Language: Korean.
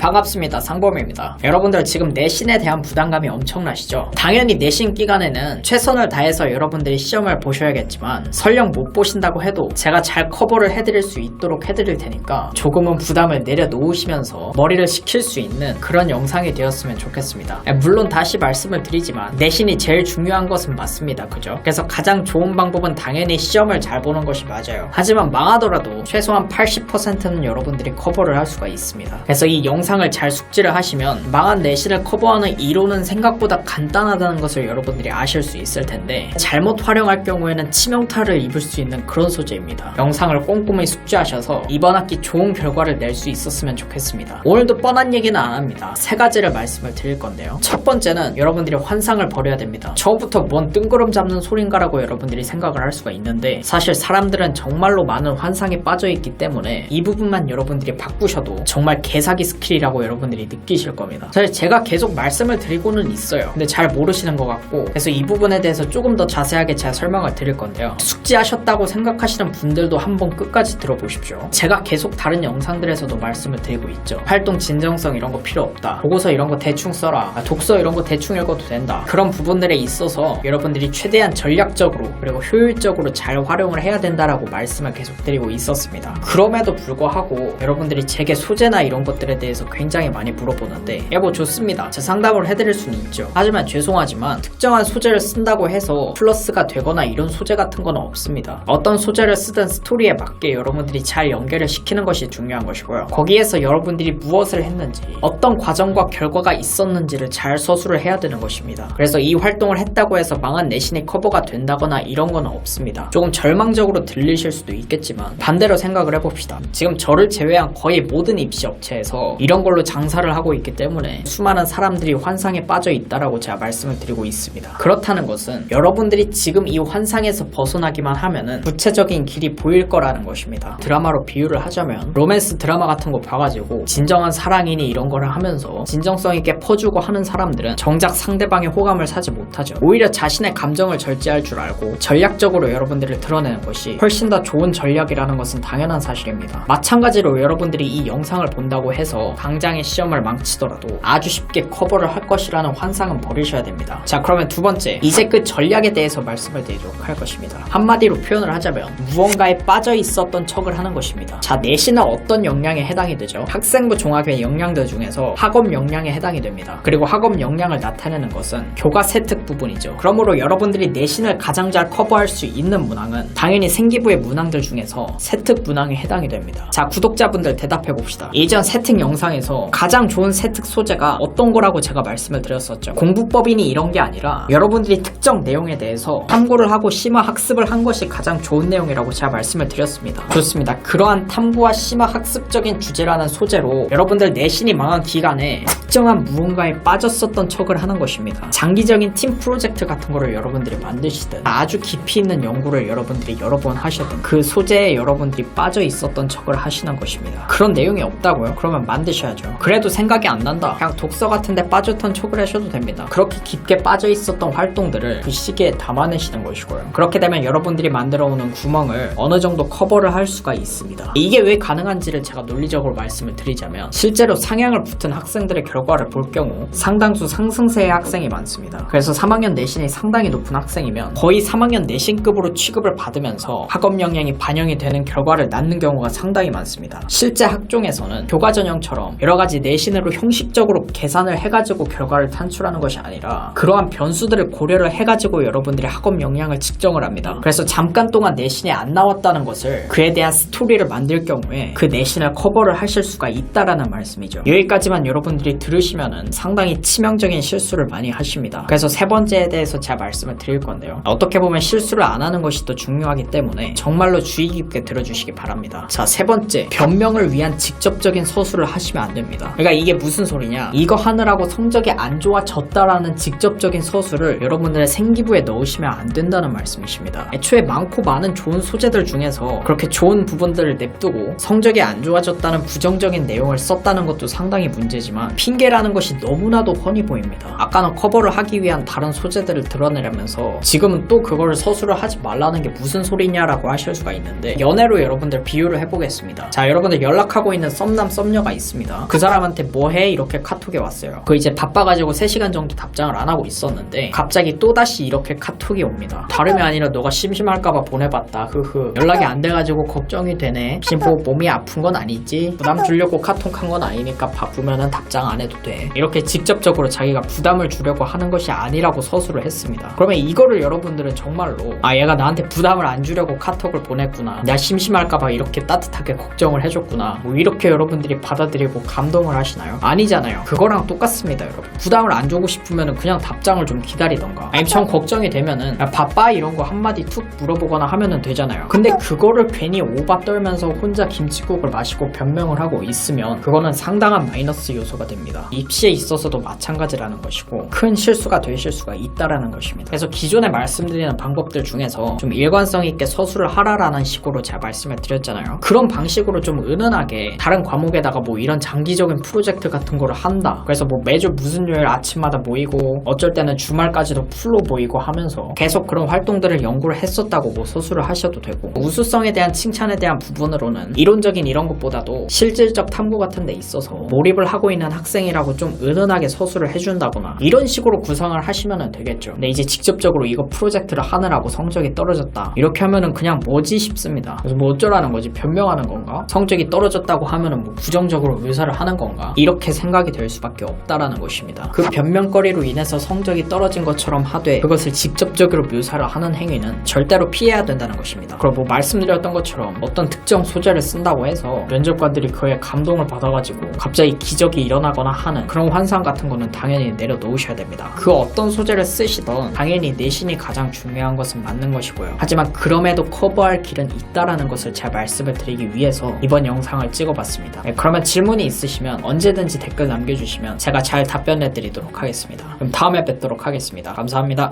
반갑습니다. 상범입니다. 여러분들 지금 내신에 대한 부담감이 엄청나시죠? 당연히 내신 기간에는 최선을 다해서 여러분들이 시험을 보셔야겠지만 설령 못 보신다고 해도 제가 잘 커버를 해드릴 수 있도록 해드릴 테니까 조금은 부담을 내려놓으시면서 머리를 식힐 수 있는 그런 영상이 되었으면 좋겠습니다. 물론 다시 말씀을 드리지만 내신이 제일 중요한 것은 맞습니다. 그죠? 그래서 가장 좋은 방법은 당연히 시험을 잘 보는 것이 맞아요. 하지만 망하더라도 최소한 80%는 여러분들이 커버를 할 수가 있습니다. 그래서 이 영상을 잘 숙지를 하시면 망한 내신을 커버하는 이론은 생각보다 간단하다는 것을 여러분들이 아실 수 있을 텐데 잘못 활용할 경우에는 치명타를 입을 수 있는 그런 소재입니다. 영상을 꼼꼼히 숙지하셔서 이번 학기 좋은 결과를 낼 수 있었으면 좋겠습니다. 오늘도 뻔한 얘기는 안 합니다. 세 가지를 말씀을 드릴 건데요. 첫 번째는 여러분들이 환상을 버려야 됩니다. 처음부터 뭔 뜬구름 잡는 소린가라고 여러분들이 생각을 할 수가 있는데 사실 사람들은 정말로 많은 환상에 빠져있기 때문에 이 부분만 여러분들이 바꾸셔도 정말 개사기 스킬이라고 여러분들이 느끼실 겁니다. 사실 제가 계속 말씀을 드리고는 있어요. 근데 잘 모르시는 것 같고 그래서 이 부분에 대해서 조금 더 자세하게 제가 설명을 드릴 건데요. 숙지하셨다고 생각하시는 분들도 한번 끝까지 들어보십시오. 제가 계속 다른 영상들에서도 말씀을 드리고 있죠. 활동 진정성 이런 거 필요 없다. 보고서 이런 거 대충 써라. 독서 이런 거 대충 읽어도 된다. 그런 부분들에 있어서 여러분들이 최대한 전략적으로 그리고 효율적으로 잘 활용을 해야 된다라고 말씀을 계속 드리고 있었습니다. 그럼에도 불구하고 여러분들이 제게 소재나 이런 것들에 대해서 굉장히 많이 물어보는데 여보 좋습니다. 제 상담을 해드릴 수는 있죠. 하지만 죄송하지만 특정한 소재를 쓴다고 해서 플러스가 되거나 이런 소재 같은 건 없습니다. 어떤 소재를 쓰든 스토리에 맞게 여러분들이 잘 연결을 시키는 것이 중요한 것이고요. 거기에서 여러분들이 무엇을 했는지 어떤 과정과 결과가 있었는지를 잘 서술을 해야 되는 것입니다. 그래서 이 활동을 했다고 해서 망한 내신이 커버가 된다거나 이런 건 없습니다. 조금 절망적으로 들리실 수도 있겠지만 반대로 생각을 해봅시다. 지금 저를 제외한 거의 모든 입시 업체에서 이런 걸로 장사를 하고 있기 때문에 수많은 사람들이 환상에 빠져 있다라고 제가 말씀을 드리고 있습니다. 그렇다는 것은 여러분들이 지금 이 환상에서 벗어나기만 하면은 구체적인 길이 보일 거라는 것입니다. 드라마로 비유를 하자면 로맨스 드라마 같은 거 봐가지고 진정한 사랑이니 이런 거를 하면서 진정성 있게 퍼주고 하는 사람들은 정작 상대방의 호감을 사지 못하죠. 오히려 자신의 감정을 절제할 줄 알고 전략적으로 여러분들을 드러내는 것이 훨씬 더 좋은 전략이라는 것은 당연한 사실입니다. 마찬가지로 여러분들이 이 영상을 본다고 해서 당장의 시험을 망치더라도 아주 쉽게 커버를 할 것이라는 환상은 버리셔야 됩니다. 자, 그러면 두 번째, 이제 그 전략에 대해서 말씀을 드리도록 할 것입니다. 한마디로 표현을 하자면 무언가에 빠져 있었던 척을 하는 것입니다. 자, 내신은 어떤 역량에 해당이 되죠? 학생부 종합의 역량들 중에서 학업 역량에 해당이 됩니다. 그리고 학업 역량을 나타내는 것은 교과 세특 부분이죠. 그러므로 여러분들이 내신을 가장 잘 커버할 수 있는 문항은 당연히 생기부의 문항들 중에서 세특 문항에 해당이 됩니다. 자, 구독자분들 대답해 봅시다. 예전 세특 영상에서 가장 좋은 세특 소재가 어떤 거라고 제가 말씀을 드렸었죠. 공부법이니 이런 게 아니라 여러분들이 특정 내용에 대해서 탐구를 하고 심화 학습을 한 것이 가장 좋은 내용이라고 제가 말씀을 드렸습니다. 좋습니다. 그러한 탐구와 심화 학습적인 주제라는 소재로 여러분들 내신이 망한 기간에 특정한 무언가에 빠졌었던 척을 하는 것입니다. 장기적인 팀 프로젝트 같은 거를 여러분들이 만드시든 아주 깊이 있는 연구를 여러분들이 여러 번 하시든 그 소재에 여러분들이 빠져 있었던 척을 하시는 것입니다. 그런 내용이 없다고요? 그러면 만드셔야죠. 그래도 생각이 안 난다. 그냥 독서 같은데 빠졌던 척을 하셔도 됩니다. 그렇게 깊게 빠져 있었던 활동들을 그 시기에 담아내시는 것이고요. 그렇게 되면 여러분들이 만들어오는 구멍을 어느 정도 커버를 할 수가 있습니다. 이게 왜 가능한지를 제가 논리적으로 말씀을 드리자면 실제로 상향을 붙은 학생들의 결과를 볼 경우 상당수 상승세의 학생이 많습니다. 그래서 3학년 내신이 상당히 높은 학생이면 거의 3학년 내신급으로 취급을 받으면서 학업 역량이 반영이 되는 결과를 낳는 경우가 상당히 많습니다. 실제 학종에서는 교과전형처럼 여러가지 내신으로 형식적으로 계산을 해가지고 결과를 탄출하는 것이 아니라 그러한 변수들을 고려를 해가지고 여러분들이 학업 역량을 측정을 합니다. 그래서 잠깐 동안 내신이 안 나왔다는 것을 그에 대한 스토리를 만들 경우에 그 내신을 커버를 하실 수가 있다라는 말씀이죠. 여기까지만 여러분들이 들으시면은 상당히 치명적인 실수를 많이 하십니다. 그래서 세 번째에 대해서 제가 말씀을 드릴 건데요. 어떻게 보면 실수를 안 하는 것이 더 중요하기 때문에 정말로 주의 깊게 들어주시기 바랍니다. 자, 세 번째, 변명을 위한 직접적인 서술을 하시면 안 됩니다. 그러니까 이게 무슨 소리냐? 이거 하느라고 성적이 안 좋아졌다라는 직접적인 서술을 여러분들의 생기부에 넣으시면 안 된다는 말씀이십니다. 애초에 많고 많은 좋은 소재들 중에서 그렇게 좋은 부분들을 냅두고 성적이 안 좋아졌다는 부정적인 내용을 썼다는 것도 상당히 문제지만 핑계라는 것이 너무나도 훤히 보입니다. 아까는 커버를 하기 위한 다른 소재들을 드러내려면서 지금은 또 그거를 서술을 하지 말라는 게 무슨 소리냐라고 하실 수가 있는데 연애로 여러분들 비유를 해보겠습니다. 자, 여러분들 연락하고 있는 썸남 썸녀가 있습니다. 있습니다. 그 사람한테 뭐해? 이렇게 카톡이 왔어요. 그 이제 바빠가지고 3시간 정도 답장을 안 하고 있었는데 갑자기 또다시 이렇게 카톡이 옵니다. 다름이 아니라 너가 심심할까봐 보내봤다. 흐흐. 연락이 안 돼가지고 걱정이 되네. 혹시 뭐 몸이 아픈 건 아니지? 부담 주려고 카톡한 건 아니니까 바쁘면은 답장 안 해도 돼. 이렇게 직접적으로 자기가 부담을 주려고 하는 것이 아니라고 서술을 했습니다. 그러면 이거를 여러분들은 정말로 얘가 나한테 부담을 안 주려고 카톡을 보냈구나. 나 심심할까봐 이렇게 따뜻하게 걱정을 해줬구나. 뭐 이렇게 여러분들이 받아들이고 감동을 하시나요? 아니잖아요. 그거랑 똑같습니다, 여러분. 부담을 안 주고 싶으면은 그냥 답장을 좀 기다리던가. 아니면 전 걱정이 되면은 야, 바빠? 이런 거 한마디 툭 물어보거나 하면은 되잖아요. 근데 그거를 괜히 오바 떨면서 혼자 김치국을 마시고 변명을 하고 있으면 그거는 상당한 마이너스 요소가 됩니다. 입시에 있어서도 마찬가지라는 것이고 큰 실수가 되실 수가 있다라는 것입니다. 그래서 기존에 말씀드리는 방법들 중에서 좀 일관성 있게 서술을 하라라는 식으로 제가 말씀을 드렸잖아요. 그런 방식으로 좀 은은하게 다른 과목에다가 뭐 이런 장기적인 프로젝트 같은 거를 한다. 그래서 뭐 매주 무슨 요일 아침마다 모이고 어쩔 때는 주말까지도 풀로 모이고 하면서 계속 그런 활동들을 연구를 했었다고 뭐 서술을 하셔도 되고, 우수성에 대한 칭찬에 대한 부분으로는 이론적인 이런 것보다도 실질적 탐구 같은 데 있어서 몰입을 하고 있는 학생이라고 좀 은은하게 서술을 해준다거나 이런 식으로 구성을 하시면 되겠죠. 근데 이제 직접적으로 이거 프로젝트를 하느라고 성적이 떨어졌다 이렇게 하면은 그냥 뭐지 싶습니다. 그래서 뭐 어쩌라는 거지? 변명하는 건가? 성적이 떨어졌다고 하면은 뭐 부정적으로 묘사를 하는 건가? 이렇게 생각이 될 수밖에 없다라는 것입니다. 그 변명거리로 인해서 성적이 떨어진 것처럼 하되 그것을 직접적으로 묘사를 하는 행위는 절대로 피해야 된다는 것입니다. 그리고 뭐 말씀드렸던 것처럼 어떤 특정 소재를 쓴다고 해서 면접관들이 그에 감동을 받아가지고 갑자기 기적이 일어나거나 하는 그런 환상 같은 거는 당연히 내려놓으셔야 됩니다. 그 어떤 소재를 쓰시던 당연히 내신이 가장 중요한 것은 맞는 것이고요. 하지만 그럼에도 커버할 길은 있다라는 것을 제가 말씀을 드리기 위해서 이번 영상을 찍어봤습니다. 그러면 질문이 있으시면 언제든지 댓글 남겨주시면 제가 잘 답변해 드리도록 하겠습니다. 그럼 다음에 뵙도록 하겠습니다. 감사합니다.